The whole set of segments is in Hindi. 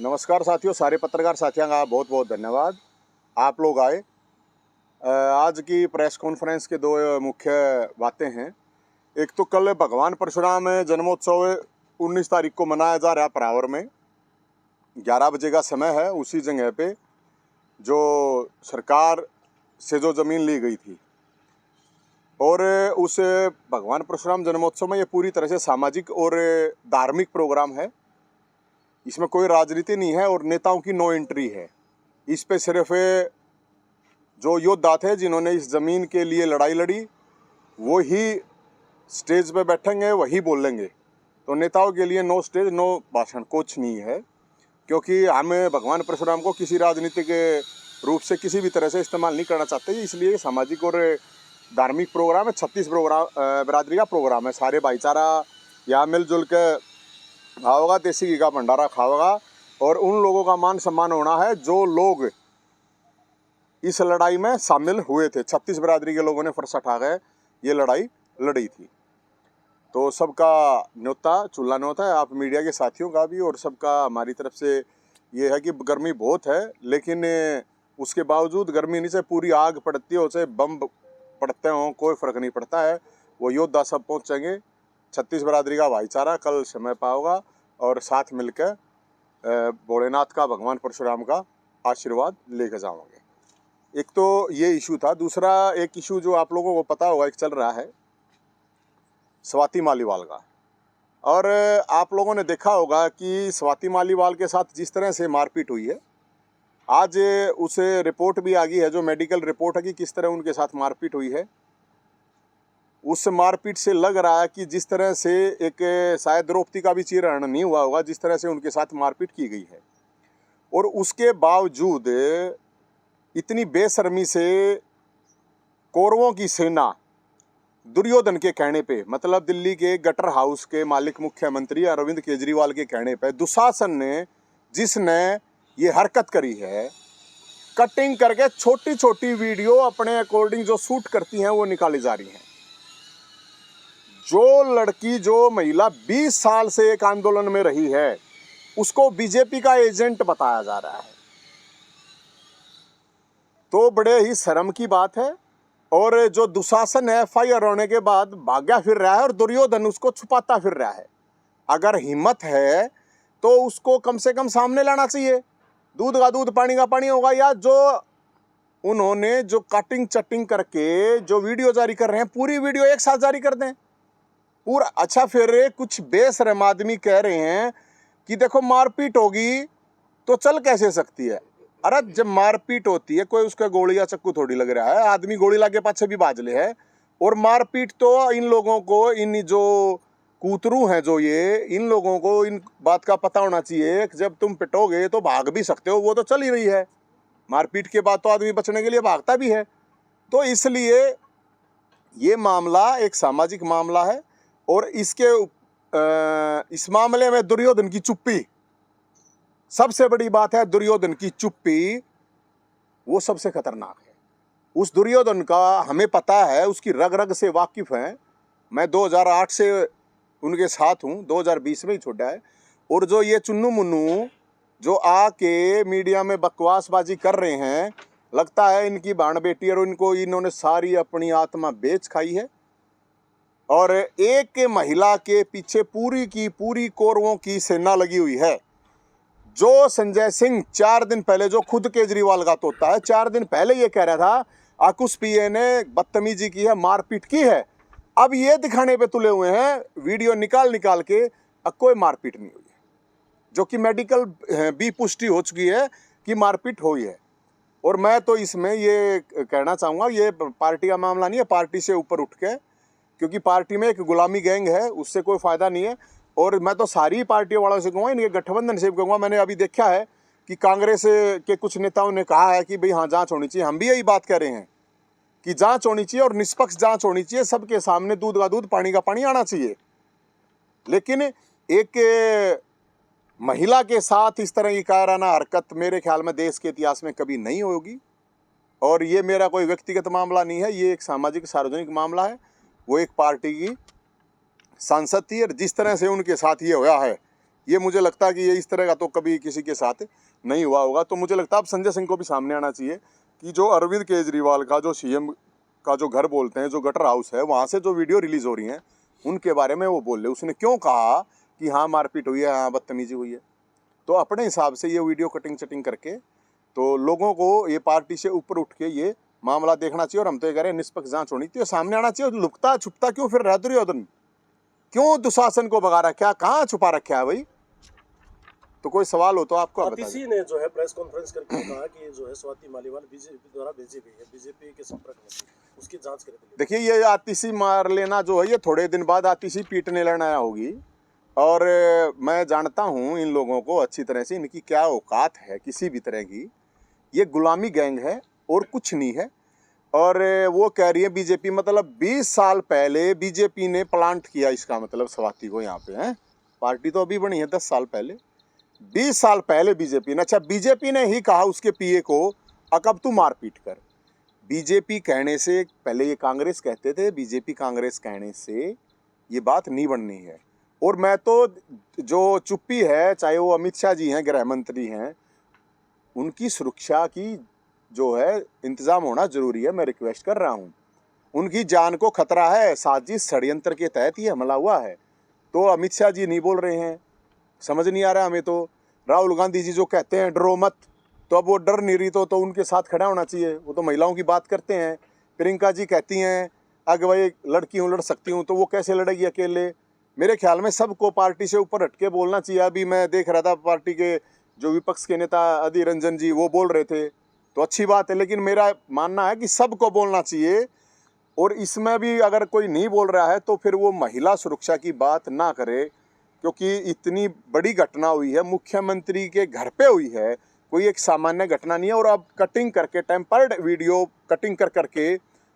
नमस्कार साथियों, सारे पत्रकार साथियों का बहुत बहुत धन्यवाद। आप लोग आए। आज की प्रेस कॉन्फ्रेंस के दो मुख्य बातें हैं। एक तो कल भगवान परशुराम जन्मोत्सव 19 तारीख को मनाया जा रहा है। परावर में 11 बजे का समय है। उसी जगह पे जो सरकार से जो ज़मीन ली गई थी, और उस भगवान परशुराम जन्मोत्सव में ये पूरी तरह से सामाजिक और धार्मिक प्रोग्राम है। इसमें कोई राजनीति नहीं है और नेताओं की नो एंट्री है। इस पे सिर्फ जो योद्धा थे जिन्होंने इस ज़मीन के लिए लड़ाई लड़ी, वो ही स्टेज पे बैठेंगे, वही बोलेंगे। तो नेताओं के लिए नो स्टेज, नो भाषण, कुछ नहीं है। क्योंकि हम भगवान परशुराम को किसी राजनीतिक रूप से किसी भी तरह से इस्तेमाल नहीं करना चाहते। इसलिए सामाजिक और धार्मिक प्रोग्राम है। 36 बिरादरी का प्रोग्राम है। सारे भाईचारा यहाँ मिलजुल के खाओगा, देसी घी का भंडारा खाओगा, और उन लोगों का मान सम्मान होना है जो लोग इस लड़ाई में शामिल हुए थे। 36 बिरादरी के लोगों ने फरसा उठा गए ये लड़ाई लड़ी थी। तो सबका न्योता, चुल्ला न्योता है, आप मीडिया के साथियों का भी और सबका हमारी तरफ से ये है कि गर्मी बहुत है, लेकिन उसके बावजूद गर्मी नहीं से पूरी आग पड़ती हो, चाहे बम पड़ते हों, कोई फ़र्क नहीं पड़ता है। वो योद्धा सब पहुँचेंगे। 36 बिरादरी का भाईचारा कल समय पाओगा और साथ मिलकर भोलेनाथ का, भगवान परशुराम का आशीर्वाद लेकर जाओगे। एक तो ये इशू था। दूसरा एक इशू जो आप लोगों को पता होगा, एक चल रहा है स्वाति मालीवाल का। और आप लोगों ने देखा होगा कि स्वाति मालीवाल के साथ जिस तरह से मारपीट हुई है, आज उसे रिपोर्ट भी आ गई है, जो मेडिकल रिपोर्ट है कि किस तरह उनके साथ मारपीट हुई है। उस मारपीट से लग रहा है कि जिस तरह से एक शायद द्रौपदी का भी चीरहरण नहीं हुआ होगा, जिस तरह से उनके साथ मारपीट की गई है। और उसके बावजूद इतनी बेशर्मी से कौरवों की सेना दुर्योधन के कहने पे, मतलब दिल्ली के गटर हाउस के मालिक मुख्यमंत्री अरविंद केजरीवाल के कहने पे, दुशासन ने, जिसने ये हरकत करी है, कटिंग करके छोटी छोटी वीडियो अपने अकॉर्डिंग जो शूट करती हैं वो निकाली जा रही हैं। जो लड़की, जो महिला 20 साल से एक आंदोलन में रही है, उसको बीजेपी का एजेंट बताया जा रहा है। तो बड़े ही शर्म की बात है। और जो दुशासन है FIR होने के बाद भाग्या फिर रहा है और दुर्योधन उसको छुपाता फिर रहा है। अगर हिम्मत है तो उसको कम से कम सामने लाना चाहिए। दूध का दूध, पानी का पानी होगा। या जो उन्होंने जो कटिंग चटिंग करके जो वीडियो जारी कर रहे हैं, पूरी वीडियो एक साथ जारी कर दें पूरा। अच्छा, फिर कुछ बेशरम आदमी कह रहे हैं कि देखो मारपीट होगी तो चल कैसे सकती है। अरे जब मारपीट होती है, कोई उसका गोली या चक्कू थोड़ी लग रहा है, आदमी गोली लागे पाछे भी बाजले है। और मारपीट तो इन लोगों को, इन जो कूतरू हैं जो ये, इन लोगों को इन बात का पता होना चाहिए कि जब तुम पिटोगे तो भाग भी सकते हो। वो तो चल ही रही है। मारपीट के बाद तो आदमी बचने के लिए भागता भी है। तो इसलिए ये मामला एक सामाजिक मामला है। और इस मामले में दुर्योधन की चुप्पी सबसे बड़ी बात है। दुर्योधन की चुप्पी वो सबसे खतरनाक है। उस दुर्योधन का हमें पता है, उसकी रग रग से वाकिफ हैं। मैं 2008 से उनके साथ हूँ, 2020 में ही छोड़ा है। और जो ये चुन्नू मुन्नू जो आके मीडिया में बकवासबाजी कर रहे हैं, लगता है इनकी बाण बेटी और इन्होंने सारी अपनी आत्मा बेच खाई है। और एक महिला के पीछे पूरी की पूरी कौरवों की सेना लगी हुई है। जो संजय सिंह 4 दिन पहले, जो खुद केजरीवाल का तोता है, 4 दिन पहले ये कह रहा था आकुश पीए ने बदतमीजी की है, मारपीट की है, अब ये दिखाने पे तुले हुए हैं वीडियो निकाल निकाल के कोई मारपीट नहीं हुई है। जो कि मेडिकल भी पुष्टि हो चुकी है कि मारपीट हुई है। और मैं तो इसमें ये कहना चाहूँगा, ये पार्टी का मामला नहीं है। पार्टी से ऊपर उठ के, क्योंकि पार्टी में एक गुलामी गैंग है, उससे कोई फ़ायदा नहीं है। और मैं तो सारी पार्टियों वालों से कहूँगा, इनके गठबंधन से भी कहूँगा। मैंने अभी देखा है कि कांग्रेस के कुछ नेताओं ने कहा है कि भाई हाँ, जांच होनी चाहिए। हम भी यही बात कह रहे हैं कि जांच होनी चाहिए और निष्पक्ष जांच होनी चाहिए। सबके सामने दूध का दूध, पानी का पानी आना चाहिए। लेकिन एक महिला के साथ इस तरह की कायराना हरकत मेरे ख्याल में देश के इतिहास में कभी नहीं होगी। और ये मेरा कोई व्यक्तिगत मामला नहीं है, ये एक सामाजिक सार्वजनिक मामला है। वो एक पार्टी की सांसद थी और जिस तरह से उनके साथ ये होया है, ये मुझे लगता है कि ये इस तरह का तो कभी किसी के साथ नहीं हुआ होगा। तो मुझे लगता है अब संजय सिंह को भी सामने आना चाहिए कि जो अरविंद केजरीवाल का जो सीएम का जो घर बोलते हैं, जो गटर हाउस है, वहाँ से जो वीडियो रिलीज हो रही हैं उनके बारे में वो बोल रहे। उसने क्यों कहा कि हाँ मारपीट हुई है, हाँ बदतमीजी हुई है, तो अपने हिसाब से ये वीडियो कटिंग चटिंग करके तो लोगों को ये पार्टी से ऊपर उठ के ये मामला देखना चाहिए। और हम तो ये कह रहे हैं निष्पक्ष जांच होनी चाहिए, सामने आना चाहिए। लुकता छुपता क्यों फिर रहा दुर्योधन? क्यों दुशासन को भगा रखा, कहाँ छुपा रखा है भाई? तो कोई सवाल हो तो आपको बता आतिशी ने जो है प्रेस कॉन्फ्रेंस करके कहा कि जो है स्वाति मालीवाल बीजेपी द्वारा भेजी गई है, बीजेपी के संपर्क में थी, उसकी जांच करें। देखिए ये आतिशी मार लेना जो है ये थोड़े दिन बाद आतिशी पीटने लड़ना आया होगी। और मैं जानता हूँ इन लोगों को अच्छी तरह से, इनकी क्या औकात है किसी भी तरह की। ये गुलामी गैंग है और कुछ नहीं है। और वो कह रही है बीजेपी, मतलब 20 साल पहले बीजेपी ने प्लांट किया, इसका मतलब स्वाति को यहाँ पे है। पार्टी तो अभी बनी है 10 साल पहले, 20 साल पहले बीजेपी ने, अच्छा बीजेपी ने ही कहा उसके पीए को अब तू मारपीट कर। बीजेपी कहने से पहले ये कांग्रेस कहते थे, बीजेपी कांग्रेस कहने से ये बात नहीं बननी है। और मैं तो जो चुप्पी है, चाहे वो अमित शाह जी हैं, गृह मंत्री हैं, उनकी सुरक्षा की जो है इंतज़ाम होना ज़रूरी है। मैं रिक्वेस्ट कर रहा हूँ, उनकी जान को खतरा है, साजिश षड्यंत्र के तहत ये हमला हुआ है। तो अमित शाह जी नहीं बोल रहे हैं, समझ नहीं आ रहा हमें। तो राहुल गांधी जी जो कहते हैं डरो मत, तो अब वो डर नहीं रही तो उनके साथ खड़ा होना चाहिए। वो तो महिलाओं की बात करते हैं। प्रियंका जी कहती हैं अगर भाई लड़की हूँ लड़ सकती हूँ, तो वो कैसे लड़ेगी अकेले? मेरे ख्याल में सबको पार्टी से ऊपर हटके बोलना चाहिए। अभी मैं देख रहा था पार्टी के जो विपक्ष के नेता अधीर रंजन जी वो बोल रहे थे, तो अच्छी बात है, लेकिन मेरा मानना है कि सबको बोलना चाहिए। और इसमें भी अगर कोई नहीं बोल रहा है तो फिर वो महिला सुरक्षा की बात ना करे, क्योंकि इतनी बड़ी घटना हुई है, मुख्यमंत्री के घर पे हुई है, कोई एक सामान्य घटना नहीं है। और अब कटिंग करके टेम्पर्ड वीडियो कटिंग कर करके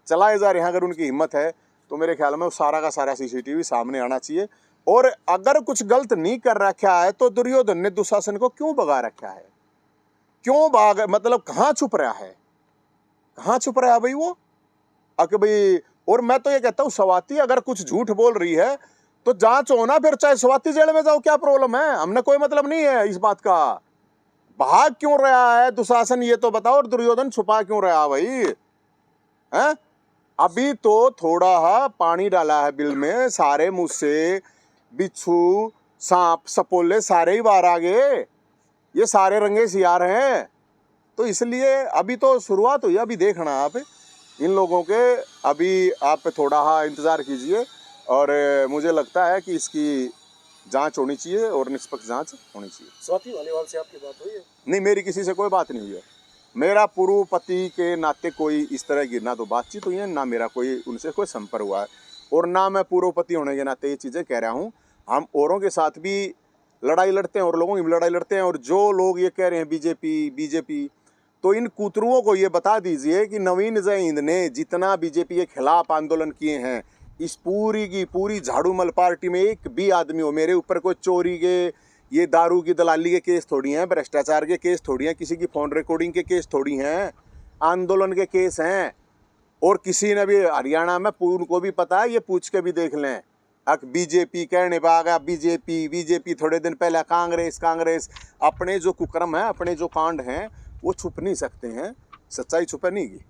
चलाए जा रहे हैं। अगर उनकी हिम्मत है तो मेरे ख्याल में वो सारा का सारा सीसीटीवी सामने आना चाहिए। और अगर कुछ गलत नहीं कर रखा है तो दुर्योधन ने दुशासन को क्यों भगा रखा है? क्यों भाग, मतलब कहाँ छुप रहा है, कहाँ छुप रहा है भाई वो? अक भाई, और मैं तो ये कहता हूँ स्वाति अगर कुछ झूठ बोल रही है तो जांच हो ना, फिर चाहे स्वाति जेल में जाओ, क्या प्रॉब्लम है? हमने कोई मतलब नहीं है इस बात का। भाग क्यों रहा है दुशासन, ये तो बताओ। और दुर्योधन छुपा क्यों रहा भाई है? अभी तो थोड़ा पानी डाला है बिल में, सारे मुंह से बिच्छू सांप सपोले सारे ही बाहर आ गए, ये सारे रंगे सियार हैं। तो इसलिए अभी तो शुरुआत हुई, अभी देखना आप इन लोगों के, अभी आप थोड़ा इंतज़ार कीजिए। और मुझे लगता है कि इसकी जांच होनी चाहिए और निष्पक्ष जांच होनी चाहिए। स्वाति मालीवाल से आपकी बात हुई है? नहीं, मेरी किसी से कोई बात नहीं हुई है। मेरा पूर्व पति के नाते कोई इस तरह की ना तो बातचीत हुई है, ना मेरा कोई उनसे कोई संपर्क हुआ है, और ना मैं पूर्व पति होने के नाते ये चीज़ें कह रहा हूँ। हम औरों के साथ भी लड़ाई लड़ते हैं और लोगों की भी लड़ाई लड़ते हैं। और जो लोग ये कह रहे हैं बीजेपी बीजेपी, तो इन कूतरुओं को ये बता दीजिए कि नवीन जयहिंद ने जितना बीजेपी के खिलाफ आंदोलन किए हैं, इस पूरी की पूरी झाड़ूमल पार्टी में एक भी आदमी हो, मेरे ऊपर कोई चोरी के, ये दारू की दलाली के केस थोड़ी हैं, भ्रष्टाचार के केस थोड़ी हैं, किसी की फोन रिकॉर्डिंग के केस थोड़ी हैं, आंदोलन के केस हैं। और किसी ने भी हरियाणा में, उनको भी पता है, ये पूछ के भी देख लें। अब बीजेपी कहने पाएगा बीजेपी बीजेपी, थोड़े दिन पहले कांग्रेस कांग्रेस। अपने जो कुकर्म है, अपने जो कांड हैं, वो छुप नहीं सकते हैं, सच्चाई छुपे नहीं की।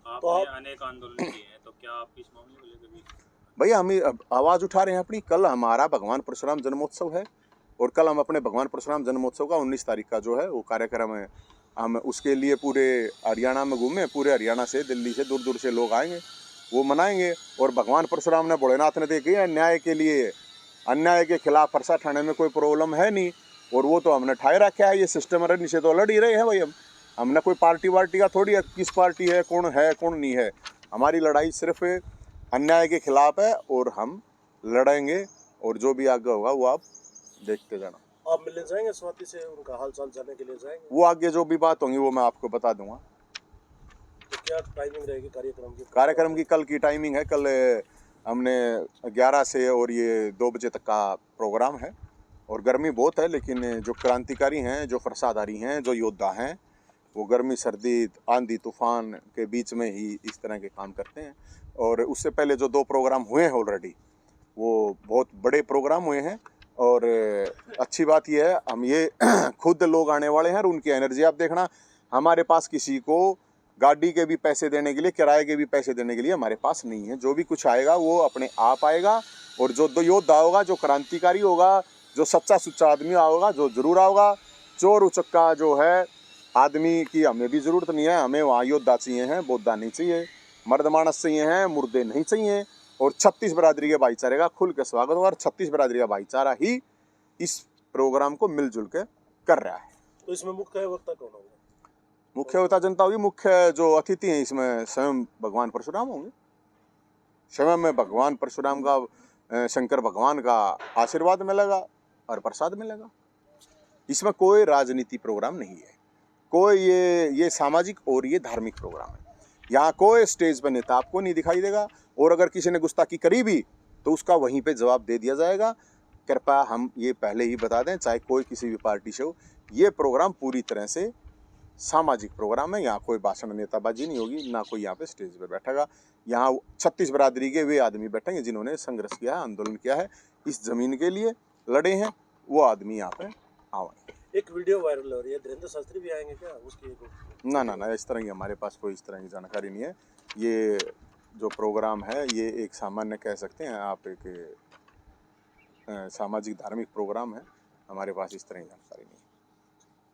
आपने अनेक आंदोलन किए हैं, तो क्या आप इस मामले को लेकर भी? भैया हम आवाज़ उठा रहे हैं अपनी। कल हमारा भगवान परशुराम जन्मोत्सव है, और कल हम अपने भगवान परशुराम जन्मोत्सव का 19 तारीख का जो है वो कार्यक्रम है, हम उसके लिए पूरे हरियाणा में घूमे। पूरे हरियाणा से, दिल्ली से, दूर दूर से लोग आएंगे, वो मनाएंगे। और भगवान परशुराम ने, भोलेनाथ ने देखी है न्याय के लिए, अन्याय के खिलाफ फरसा ठाने में कोई प्रॉब्लम है नहीं, और वो तो हमने ठाए रखा है। ये सिस्टम रखने से तो लड़ ही रहे हैं भाई। हमने कोई पार्टी वार्टी का थोड़ी है, किस पार्टी है कौन नहीं है। हमारी लड़ाई सिर्फ अन्याय के खिलाफ है, और हम लड़ेंगे, और जो भी आगे होगा वो आप देखते जाना। आप मिलने जाएंगे स्वाति से, उनका हाल चाल जानने के लिए जाएंगे? वो आगे जो भी बात होंगी वो मैं आपको बता दूंगा। तो क्या टाइमिंग रहेगी कार्यक्रम की? कार्यक्रम की कल की टाइमिंग है, कल हमने 11 से और ये 2 बजे तक का प्रोग्राम है। और गर्मी बहुत है, लेकिन जो क्रांतिकारी हैं, जो फरसाधारी हैं, जो योद्धा हैं, वो गर्मी सर्दी आंधी तूफान के बीच में ही इस तरह के काम करते हैं। और उससे पहले जो 2 प्रोग्राम हुए हैं ऑलरेडी, वो बहुत बड़े प्रोग्राम हुए हैं। और अच्छी बात यह है, हम ये खुद लोग आने वाले हैं और उनकी एनर्जी आप देखना, हमारे पास किसी को गाड़ी के भी पैसे देने के लिए, किराए के भी पैसे देने के लिए हमारे पास नहीं है। जो भी कुछ आएगा वो अपने आप आएगा, और जो दो योद्धा होगा, जो क्रांतिकारी होगा, जो सच्चा सुच्चा आदमी होगा, जो जरूर आओगा। चोर उचक्का जो है आदमी की हमें भी ज़रूरत नहीं है, हमें वहाँ योद्धा चाहिए हैं, बोद्धा नहीं चाहिए, मर्द मानस चाहिए हैं, मुर्दे नहीं चाहिए। और 36 बरादरी के भाईचारे का खुल के स्वागत होगा, और 36 बरादरी का भाईचारा ही इस प्रोग्राम को मिलजुल के कर रहा है। तो इसमें मुख्य वक्ता कौन होगा? मुख्य वक्ता जनता होगी, मुख्य जो अतिथि हैं इसमें स्वयं भगवान परशुराम होंगे। स्वयं में भगवान परशुराम का, शंकर भगवान का आशीर्वाद मिलेगा और प्रसाद मिलेगा। इसमें कोई राजनीति प्रोग्राम नहीं है, कोई ये सामाजिक और ये धार्मिक प्रोग्राम है। यहाँ कोई स्टेज पर नेता आपको नहीं दिखाई देगा, और अगर किसी ने गुस्ताखी करी भी तो उसका वहीं पे जवाब दे दिया जाएगा। कृपया हम ये पहले ही बता दें, चाहे कोई किसी भी पार्टी से हो, ये प्रोग्राम पूरी तरह से सामाजिक प्रोग्राम है। यहाँ कोई भाषण नेताबाजी नहीं होगी, ना कोई यहाँ पे स्टेज पे बैठेगा। यहाँ 36 बरादरी के वे आदमी बैठेंगे जिन्होंने संघर्ष किया है, आंदोलन किया है, इस जमीन के लिए लड़े हैं, वो आदमी यहाँ पे आएंगे। एक वीडियो वायरल हो रही है, धीरेन्द्र शास्त्री भी आएंगे क्या उसकी? ना, इस तरह की हमारे पास कोई इस तरह की जानकारी नहीं है। ये जो प्रोग्राम है ये एक सामान्य कह सकते हैं आप, एक सामाजिक धार्मिक प्रोग्राम है। हमारे पास इस तरह की जानकारी नहीं है।